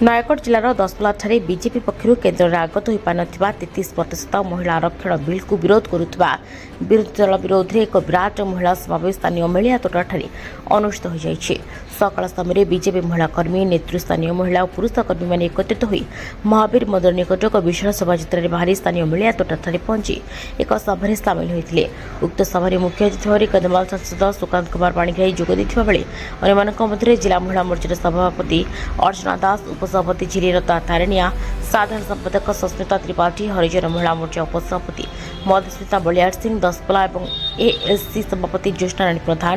ନୟାଗଡ଼ ଜିଲ୍ଲାର ଦଶପଲ୍ଲାଠାରେ ବିଜେପି ପକ୍ଷରୁ କେନ୍ଦ୍ରରେ ଆଗତ ହୋଇପାରିନଥିବା 33% ମହିଳା ଆରକ୍ଷଣ ବିଲ୍କୁ ବିରୋଧ କରୁଥିବା ବିରୋଧୀ ଦଳ ବିରୋଧରେ ଏକ ବିରାଟ ମହିଳା ସମାବେଶ ସ୍ଥାନୀୟ ମେଳିଆତୋଟାଠାରେ ଅନୁଷ୍ଠିତ ହୋଇଯାଇଛି। ସକାଳ ସମୟରେ ବିଜେପି ମହିଳା କର୍ମୀ ନେତୃ ସ୍ଥାନୀୟ ମହିଳା ଓ ପୁରୁଷ କର୍ମୀମାନେ ଏକତ୍ରିତ ହୋଇ ମହାବୀର ମନ୍ଦିର ନିକଟ ଏକ ବିଶାଳ ଶୋଭାଯାତ୍ରାରେ ବାହାରି ସ୍ଥାନୀୟ ମେଳିଆତୋଟାଠାରେ ପହଞ୍ଚି ଏକ ସଭାରେ ସାମିଲ ହୋଇଥିଲେ। ଉକ୍ତ ସଭାରେ ମୁଖ୍ୟ ଅତିଥି ଭାବରେ କନ୍ଧମାଳ ସାଂସଦ ସୁକାନ୍ତ କୁମାର ପାଣିଗ୍ରାହୀ ଯୋଗ ଦେଇଥିବା ବେଳେ ଅନ୍ୟମାନଙ୍କ ମଧ୍ୟରେ ଜିଲ୍ଲା ମହିଳା ମୋର୍ଚ୍ଚାର ସଭାପତି ଅର୍ଚ୍ଚନା ଦାସ, उपसभापति झिरीरता तारणिया, साधारण संपादक सस्मिता त्रिपाठी, हरिजन महिला मोर्चा उपसभापति मधुस्मिता बलियार सिंह, दसपल्ला और एएससी सभापति ज्योत्नाराणी प्रधान,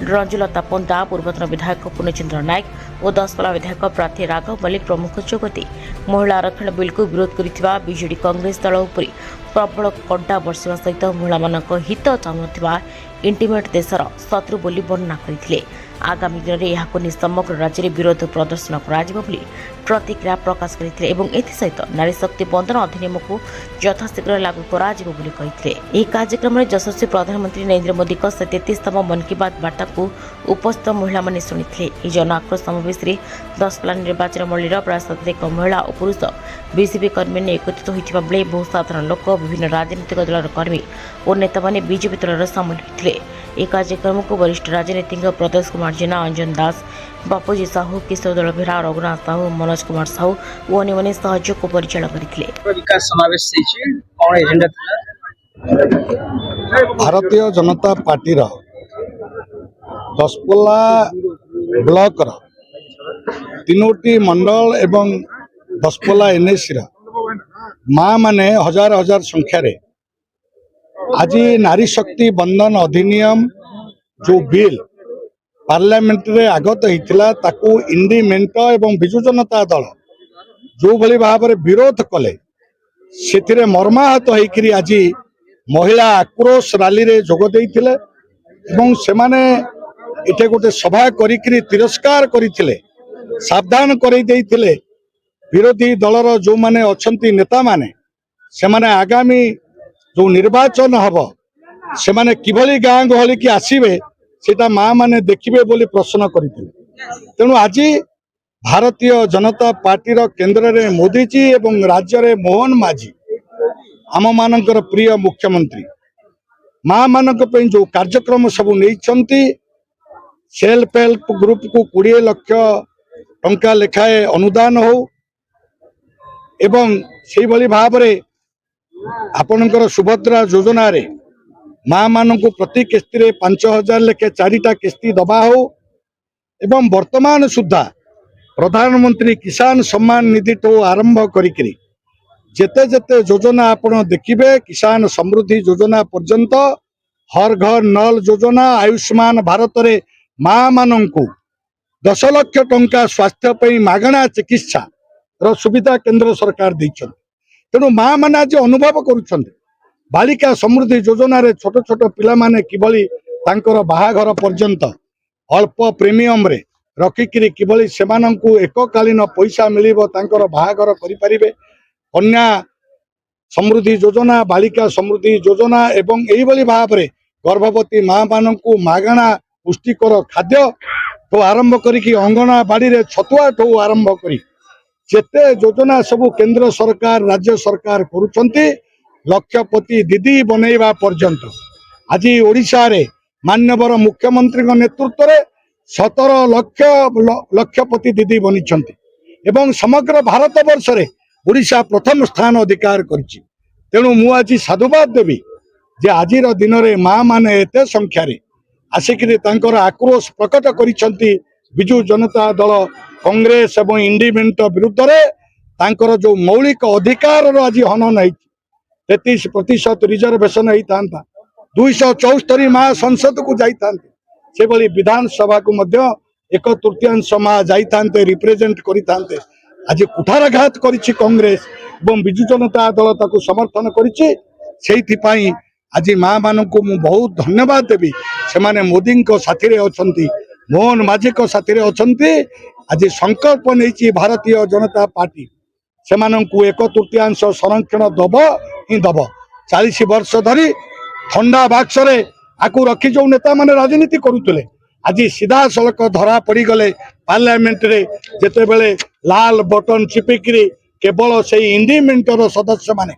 रंजुलता पंडा, पूर्वतन विधायक पूर्णचंद्र नायक और दसपल्ला विधायक प्रार्थी राघव मल्लिक प्रमुख जोगदे महिला आरक्षण बिल को विरोध करथिबा बीजेडी कांग्रेस दल उपरि प्रबल कंटा बर्षिवा सहित महिला हित चाहुनथिबा इंटिमेट देशर शत्रु बोली वर्णना करथिले। आगामी दिन में यह समग्र राज्य में विरोध प्रदर्शन प्रतिक्रिया प्रकाश करते एसत नारी शक्ति बंधन अधिनियम को यथाशीघ्र लागू करते। कार्यक्रम में यशस्वी प्रधानमंत्री नरेंद्र मोदी 33तम मन की बात वार्ता को उपस्थित महिला माने शुणी जन आक्रोश समावेश में दसपल्ला निर्वाचन मंडल प्राय 70 महिला और पुरुष बीजेपी कर्मी ने एकत्रित होता बेले बहु साधारण लोक विभिन्न राजनीतिक दल कर्मी और नेता मैंने बीजेपी दल सामिल होते। कार्यक्रम को वरिष्ठ राजनीतिज्ञ प्रदेश कुमार जेना, अंजन दास, बापूजी साहू, किशोर दल भेरा, रघुनाथ साहू, मनोज कुमार साहू और अन्य सहयोग को परिचालन करते। भारतीय जनता पार्टी दसपल्ला ब्लॉक तीनोटी मंडल एवं दसपल्ला एनएसी माँ माने हजार हजार संख्यार आज नारी शक्ति बंधन अधिनियम जो बिल पार्लियामेंट रे आगत होता ताकू इंडी मेंट एवं विजु जनता दल जो भली भाव में विरोध कले से मर्माहत होकर आज महिला आक्रोश रैली रे जोग देइथिले एवं सेमाने इटे गोटे सभा करिकरी तिरस्कार करथिले, सावधान करई देइथिले विरोधी दलर जो माने अछंती नेता माने सेमाने आगामी जो निर्वाचन हम से माने किभली गाँ गहली की आसीबे सेटा माँ माने देखिबे बोली प्रश्न करथिले। तेणु आज भारतीय जनता पार्टी केंद्र में मोदी जी एवं राज्य में मोहन माझी आम मानकर प्रिय मुख्यमंत्री माँ मानक जो कार्यक्रम सब नहीं सेल्फ हेल्प ग्रुप को 20 लाख टंका लेखाए अनुदान हो एवं से भाव में आपणकर सुभद्रा योजना रे माँ मान को प्रति किस्ती 5,000 लेखे 4टा किस्ती दबा हो एवं वर्तमान सुधा प्रधानमंत्री किसान सम्मान निधि तो आरंभ करी जेते जेते योजना आपण देखिबे किसान समृद्धि योजना पर्यंत हर घर नल योजना आयुष्मान भारत रे माँ मान को 10 लाख टंका स्वास्थ्य पे मागणा चिकित्सा रो सुविधा केंद्र सरकार दैछन। तेणु माँ मैंने आज अनुभव करुँच बालिका समृद्धि योजना रे छोट छोट पिला माने किभली तांकर बाहाघर पर्यंत अल्प प्रीमियम रे रखिकी किभली सेमानंकु एककालीन पैसा मिलिबो तांकर बाहाघर करि परिबे। कन्या समृद्धि योजना, बालिका समृद्धि योजना एवं एही भली भाव रे गर्भवती माँ मानंकु मागणा पुष्टिकर खाद्य तो आरंभ करिकी अंगनवाड़ी रे छतुआ ठो आरंभ करी जेते योजना सबू केंद्र सरकार राज्य सरकार करुछंती लक्षपति दीदी बनैबा पर्यंत आज ओडिशा रे मान्यवर मुख्यमंत्री नेतृत्व रे 17 लाख लक्षपति दीदी बनिछंती एवं समग्र भारत वर्ष रे ओडिशा प्रथम स्थान अधिकार करिछि। तेणु मु आज साधुवाद देवी जे आजिर दिन रे माँ माने एते संख्या रे आसिकरी तांकर आक्रोश प्रकट करिछंती विजु जनता दल कांग्रेस एवं इंडिपेंडेंट विरुद्ध रे तांकर जो मौलिक अधिकार आज हनन है 33% रिजर्वेशन होता 274 माँ संसद को जाते से भली विधानसभा को मध्य 1/3 माँ जाते रिप्रेजेंट करते आज कुठारघात करिछि कांग्रेस एवं विजु जनता दल ताकू समर्थन करिछि। सेइथिपाई आज माँ मान को मु बहुत धन्यवाद देवी से माने मोदी साथी रे अछंती, मोहन माझी साथी रे अछंती। आज संकल्प नहीं भारतीय जनता पार्टी से 1/3 संरक्षण दब ही दब 40 वर्ष धरी ठंडा बाक्स रे आकु रखी जो नेता माने राजनीति करुतले आज सीधा सड़क धरा पड़गले पार्लियामेंट रे जेतेबेले लाल बटन चिपिकी केवल से इंडिमेंटर सदस्य माने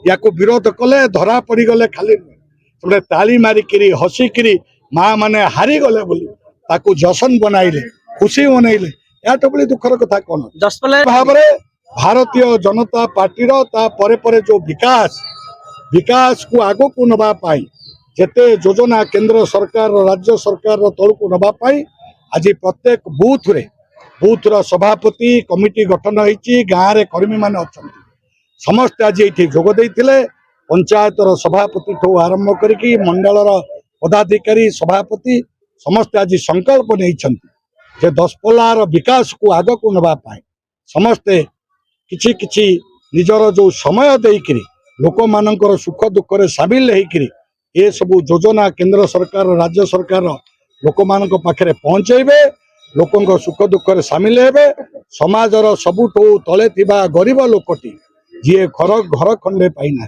या विरोध कले धरा पड़गले खाली नुहे ताली मारिकी हसिकी माँ माने हारीगले बोली ताकू जशन बनइले खुशी मनइले या तो बड़ी दुखर कथा कौन भाव भारतीय जनता पार्टी परे जो विकास को आगो को नवाई जेते योजना केंद्र सरकार राज्य सरकार तौर को नवाई आज प्रत्येक बूथ सभापति कमिटी गठन होती गाँव में कर्मी मान अच्छा समस्ते आज ये जोगदे पंचायतर सभापति ठू आरंभ करी मंडल पदाधिकारी सभापति समस्ते आज संकल्प नहीं दशपल्लार विकास को आग को नवाई समस्ते किछि किछि निजर जो समय देकरी लोक मानकर सुख दुख रे सामिल होकर ये सबू योजना केंद्र सरकार राज्य सरकार लोक मान पाखे पहुंचेबे लोकों सुख दुख रे सामिल हेबे समाजर सबुठू तले थिबा गरीब लोकटी जी घर खंडे पाइना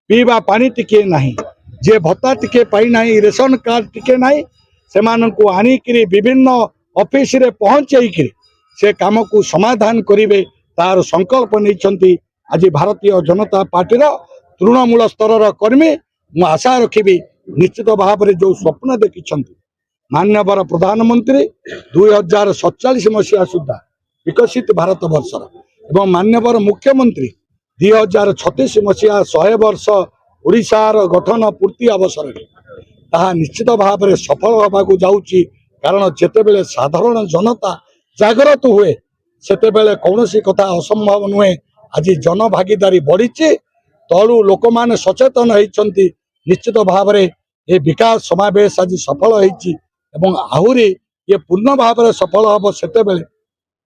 पीवा पानी टिके नहीं जे भत्ता टिके पाइना रेशन कार्ड टिके नहीं से मानकु आनिकरी विभिन्न ऑफिस रे पहुंचेकरी से काम को समाधान करिवे तार संकल्प नहीं आज भारतीय जनता पार्टी तृणमूल स्तर कर्मी मु आशा रखी निश्चित भाव में जो स्वप्न देखी माननीय प्रधानमंत्री 2047 मसीहा सुधा विकसित भारत वर्षर एवं माननीय मुख्यमंत्री 2036 मसीहा 100 वर्ष ओडिशार गठन पूर्ति अवसर में निश्चित भाव में सफल होगा जाऊँगी कारण जितेबले साधारण जनता जागृत हुए सेतेबेले कौनसी कथा असंभव नुहे आज जन भागीदारी बढ़ी तलू लोक मैंने सचेतन होती निश्चित भाव में ये विकास समावेश आज सफल होती आहरी ये पूर्ण भाव में सफल हम सेतेबेले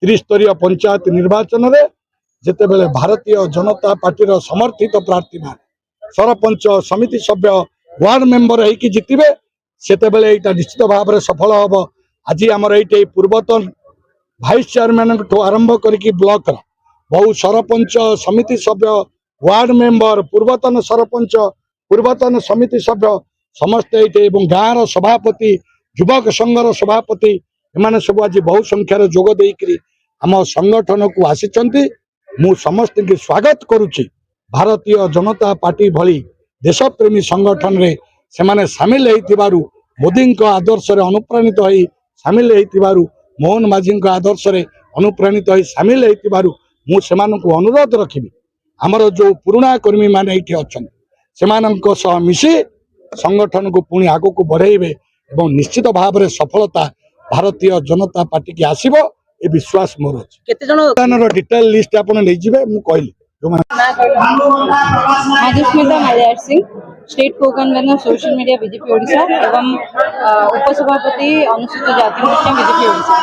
त्रिस्तरीय पंचायत निर्वाचन में जितेबेले भारतीय जनता पार्टी समर्थित प्रार्थी मान सरपंच समिति सभ्य वार्ड मेंबर होगी जितबे सेतेबेले यहाँ निश्चित भाव में सफल हम आज आमर ये पूर्वतन भाइस चेयरमैन आरंभ करके ब्लॉक बहु सरपंच समिति सभ्य वार्ड मेंबर पूर्वतन सरपंच पूर्वतन समिति सभ्य समस्ते ये गाँव सभापति युवक संघर सभापति एमाने सब आज बहु संख्यार जोग देकरी आम संगठन को आसी मु समस्त की स्वागत करुच्ची भारतीय जनता पार्टी भली देशप्रेमी संगठन रे सेमाने सामिल होइतिबारु मोदी आदर्श रे अनुप्राणित होई सामिल होइतिबारु मोहन माझी आदर्श रे अनुप्राणित होई सामिल होइतिबारु मु सेमानकु अनुरोध रखिबि हमर जो पुराना कर्मी माने एठी अछन सेमानक सह मिसी संगठन को पुणी आगो को बढ़ाइबे एवं निश्चित भाव में सफलता भारतीय जनता पार्टी की आसीबो ए विश्वास मोर अछि केते जन डिटेल लिस्ट आपन नै जिवे मु कहली मधुस्मिता मालियार सिंह स्टेट को convener social media BJP Odisha एवं उपसभापति अनुसूचित जाति मोर्चा बीजेपी ओडिशा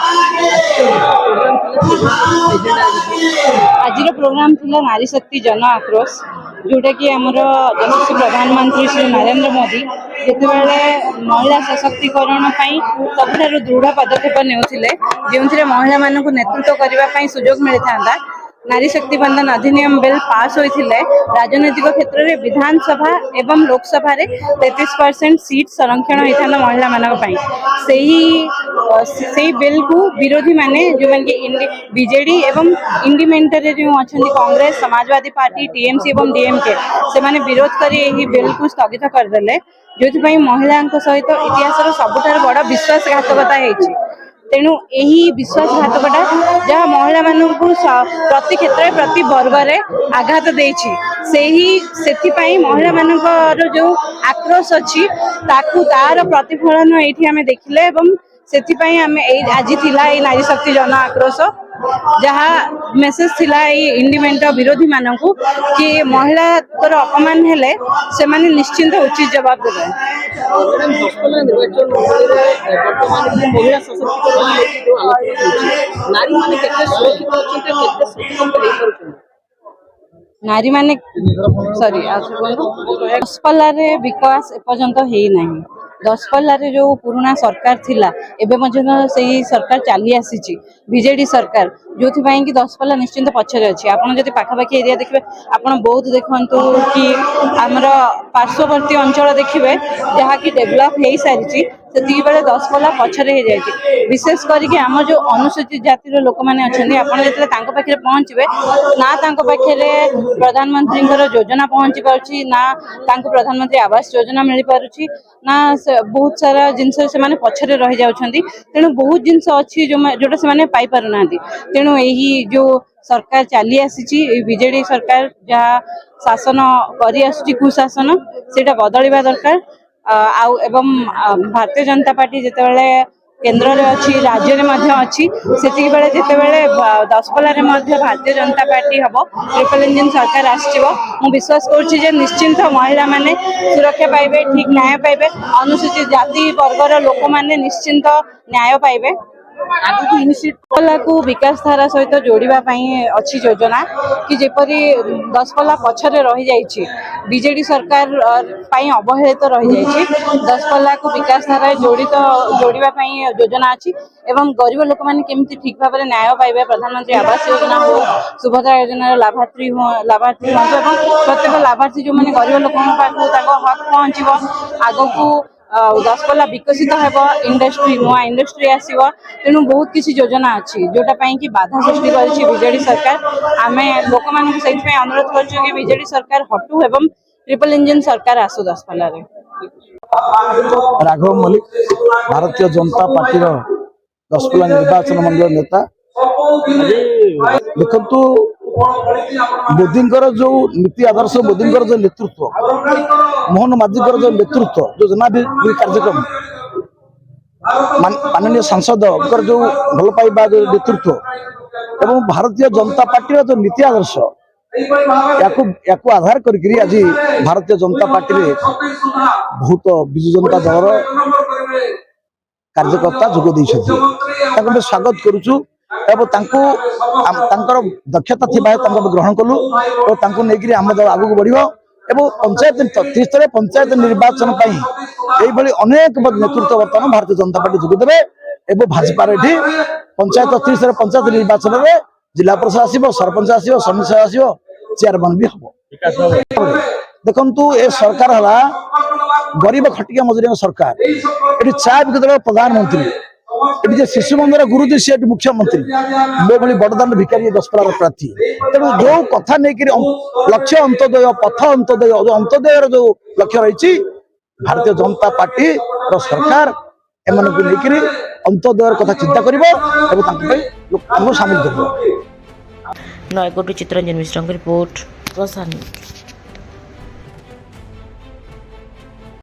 आज प्रोग्राम थिला नारी शक्ति जन आक्रोश जोटा कि आमर यशस्वी प्रधानमंत्री श्री नरेंद्र मोदी जितेबाला महिला सशक्तिकरण सबुठ दृढ़ पदक्षेप नेउथिले जो महिला मानक नेतृत्व करने सुजोग मिली था नारी शक्ति बंधन अधिनियम बिल पास होते राजनैतिक क्षेत्र में विधानसभा एवं लोकसभा 33% सीट संरक्षण होता महिला मानक से बिल को विरोधी माने जो बीजेडी एवं इंडिमेंटर जो अच्छा कांग्रेस समाजवादी पार्टी टीएमसी एवं डीएमके से माने विरोध कर बिल को स्थगित करदे जो महिला सहित इतिहास सबुठार बड़ विश्वासघातकता होती तेणु यही विश्वासघातकटा जहाँ महिला मानू प्रति क्षेत्र प्रति वर्ग में आघात देती महिला मानकर जो आक्रोश अच्छी तार प्रतिफलन ये देखिले से आज थिला नारी शक्ति जन आक्रोश जहाँ मेसेज थिला इंडिमेंट विरोधी मानक कि महिला अपमान हेले से माने निश्चिंत उचित जवाब देवे नारी माने सॉरी दशपल्ला रे विकास एपर्यंत है नहीं दशपल्ला रे जो पुराना सरकार थिला एबे से सरकार चली आसी बीजेडी सरकार जो कि दशपल्ला निश्चिंत पछरे अच्छी आपन जदि पाखापाखि एरिया देखिए आपन बहुत देखंतु कि आमर पार्श्ववर्ती अंचल देखिए जहाँ कि डेभलप हो सारी ସେତିକି ବେଳେ ଦଶପଲ୍ଲା ପଛରେ ହେଇଯାଇଛି। ବିଶେଷ କରିକି ଆମର ଯୋଉ ଅନୁସୂଚିତ ଜାତିର ଲୋକମାନେ ଅଛନ୍ତି, ଆପଣ ଯେତେବେଳେ ତାଙ୍କ ପାଖରେ ପହଞ୍ଚିବେ, ନା ତାଙ୍କ ପାଖରେ ପ୍ରଧାନମନ୍ତ୍ରୀଙ୍କର ଯୋଜନା ପହଞ୍ଚି ପାରୁଛି, ନା ତାଙ୍କୁ ପ୍ରଧାନମନ୍ତ୍ରୀ ଆବାସ ଯୋଜନା ମିଳିପାରୁଛି, ନା ବହୁତ ସାରା ଜିନିଷ ସେମାନେ ପଛରେ ରହିଯାଉଛନ୍ତି। ତେଣୁ ବହୁତ ଜିନିଷ ଅଛି ଯୋଉଟା ସେମାନେ ପାଇପାରୁନାହାନ୍ତି। ତେଣୁ ଏହି ଯୋଉ ସରକାର ଚାଲି ଆସିଛି, ଏଇ ବିଜେଡି ସରକାର ଯାହା ଶାସନ କରି ଆସୁଛି କୁଶାସନ, ସେଇଟା ବଦଳିବା ଦରକାର। ଆଉ ଏବଂ ଭାରତୀୟ ଜନତା ପାର୍ଟି ଯେତେବେଳେ କେନ୍ଦ୍ରରେ ଅଛି, ରାଜ୍ୟରେ ମଧ୍ୟ ଅଛି, ସେତିକି ବେଳେ ଯେତେବେଳେ ଦଶପଲ୍ଲାରେ ମଧ୍ୟ ଭାରତୀୟ ଜନତା ପାର୍ଟି ହବ, ଟ୍ରିପଲ ଇଞ୍ଜିନ ସରକାର ଆସିଯିବ, ମୁଁ ବିଶ୍ୱାସ କରୁଛି ଯେ ନିଶ୍ଚିନ୍ତ ମହିଳାମାନେ ସୁରକ୍ଷା ପାଇବେ, ଠିକ ନ୍ୟାୟ ପାଇବେ, ଅନୁସୂଚିତ ଜାତି ବର୍ଗର ଲୋକମାନେ ନିଶ୍ଚିନ୍ତ ନ୍ୟାୟ ପାଇବେ। ଆଗକୁ ଦଶପଲ୍ଲାକୁ ବିକାଶ ଧାରା ସହିତ ଯୋଡ଼ିବା ପାଇଁ ଅଛି ଯୋଜନା, କି ଯେପରି ଦଶପଲ୍ଲା ପଛରେ ରହିଯାଇଛି, ବିଜେଡି ସରକାର ପାଇଁ ଅବହେଳିତ ରହିଯାଇଛି, ଦଶପଲ୍ଲାକୁ ବିକାଶ ଧାରାରେ ଯୋଡ଼ିବା ପାଇଁ ଯୋଜନା ଅଛି। ଏବଂ ଗରିବ ଲୋକମାନେ କେମିତି ଠିକ ଭାବରେ ନ୍ୟାୟ ପାଇବେ, ପ୍ରଧାନମନ୍ତ୍ରୀ ଆବାସ ଯୋଜନା ହଉ, ସୁଭଦ୍ରା ଯୋଜନାର ଲାଭାର୍ଥୀ ହୁଅନ୍ତୁ, ଏବଂ ପ୍ରତ୍ୟେକ ଲାଭାର୍ଥୀ ଯୋଉମାନେ ଗରିବ ଲୋକଙ୍କ ପାଖକୁ ତାଙ୍କ ହକ୍ ପହଞ୍ଚିବ। ଆଗକୁ ଦଶପଲ୍ଲା ବିକଶିତ ହେବ, ନୂଆ ଇଣ୍ଡଷ୍ଟ୍ରି ଆସିବ। ତେଣୁ ବହୁତ କିଛି ଯୋଜନା ଅଛି ଯୋଉଟା ପାଇଁ କି ବାଧା ସୃଷ୍ଟି କରିଛି ବିଜେଡି ସରକାର। ଆମେ ଲୋକମାନଙ୍କୁ ସେଇଥିପାଇଁ ଅନୁରୋଧ କରୁଛୁ କି ବିଜେଡି ସରକାର ହଟୁ ଏବଂ ଟ୍ରିପଲ ଇଞ୍ଜିନ ସରକାର ଆସୁ ଦଶପଲ୍ଲାରେ। ରାଘବ ମଲ୍ଲିକ, ଭାରତୀୟ ଜନତା ପାର୍ଟିର ଦଶପଲ୍ଲା ନିର୍ବାଚନ ମଣ୍ଡଳ ନେତା। ଦେଖନ୍ତୁ, ମୋଦିଙ୍କର ଯୋଉ ନୀତି ଆଦର୍ଶ, ମୋଦିଙ୍କର ଯୋଉ ନେତୃତ୍ୱ, ମୋହନ ମାଝୀଙ୍କର ଯୋଉ ନେତୃତ୍ୱ, ଯୋଉ ଜନାଭିମୁଖୀ କାର୍ଯ୍ୟକ୍ରମ, ମାନନୀୟ ସାଂସଦଙ୍କର ଯୋଉ ଭଲ ପାଇବା ଯୋଉ ନେତୃତ୍ୱ, ଏବଂ ଭାରତୀୟ ଜନତା ପାର୍ଟିର ଯୋଉ ନୀତି ଆଦର୍ଶ, ୟାକୁ ଆଧାର କରିକିରି ଆଜି ଭାରତୀୟ ଜନତା ପାର୍ଟିରେ ବହୁତ ବିଜୁ ଜନତା ଦଳର କାର୍ଯ୍ୟକର୍ତ୍ତା ଯୋଗ ଦେଇଛନ୍ତି। ତାଙ୍କୁ ଆମେ ସ୍ୱାଗତ କରୁଛୁ ଏବଂ ତାଙ୍କର ଦକ୍ଷତା ଥିବା ତାଙ୍କୁ ଆମେ ଗ୍ରହଣ କଲୁ ଓ ତାଙ୍କୁ ନେଇକରି ଆମ ଦଳ ଆଗକୁ ବଢିବ। ଏବଂ ପଞ୍ଚାୟତ 33 ପଞ୍ଚାୟତ ନିର୍ବାଚନ ପାଇଁ এইভাবে অনেক নেতৃত্ব বর্তমান ভারতীয় জনতা পার্টি যোগ দেবে এবং ভাজপার এটি পঞ্চায়েত 33 পঞ্চায়েত নির্বাচনের জেলা প্রশাসক আসব, সরপঞ্চ আসব, সমিতি আসব, চেয়ারম্যান বি হব। দেখন্তু এ সরকার হলা গরিব খটিয়া মজুরিয়া সরকার। এটি চা বিক্রি দলের প্রধানমন্ত্রী, এটি যে শিশু মন্দির গুরুজি সে মুখ্যমন্ত্রী, ମୋ ଭଳି ବଡ଼ଦାଣ୍ଡ ଭିକାରୀ ଦଶପଲ୍ଲାର ପ୍ରାର୍ଥୀ। ତେଣୁ ଯୋଉ କଥା ନେଇକରି ଲକ୍ଷ୍ୟ ଅନ୍ତୋଦୟ, ପଥ ଅନ୍ତୋଦୟ, ଯୋଉ ଅନ୍ତୋଦୟର ଯୋଉ ଲକ୍ଷ୍ୟ ରହିଛି, ଭାରତୀୟ ଜନତା ପାର୍ଟିର ସରକାର ଏମାନଙ୍କୁ ନେଇକରି ଅନ୍ତୋଦୟର କଥା ଚିନ୍ତା କରିବ ଏବଂ ତାଙ୍କ ପାଇଁ ଲୋକମାନଙ୍କୁ ସାମିଲ କରିବ। ନୟାଗଡ଼ରୁ ଚିତ୍ତରଞ୍ଜନ ମିଶ୍ରଙ୍କ ରିପୋର୍ଟ, ପ୍ରସାର ନ୍ୟୁଜ୍।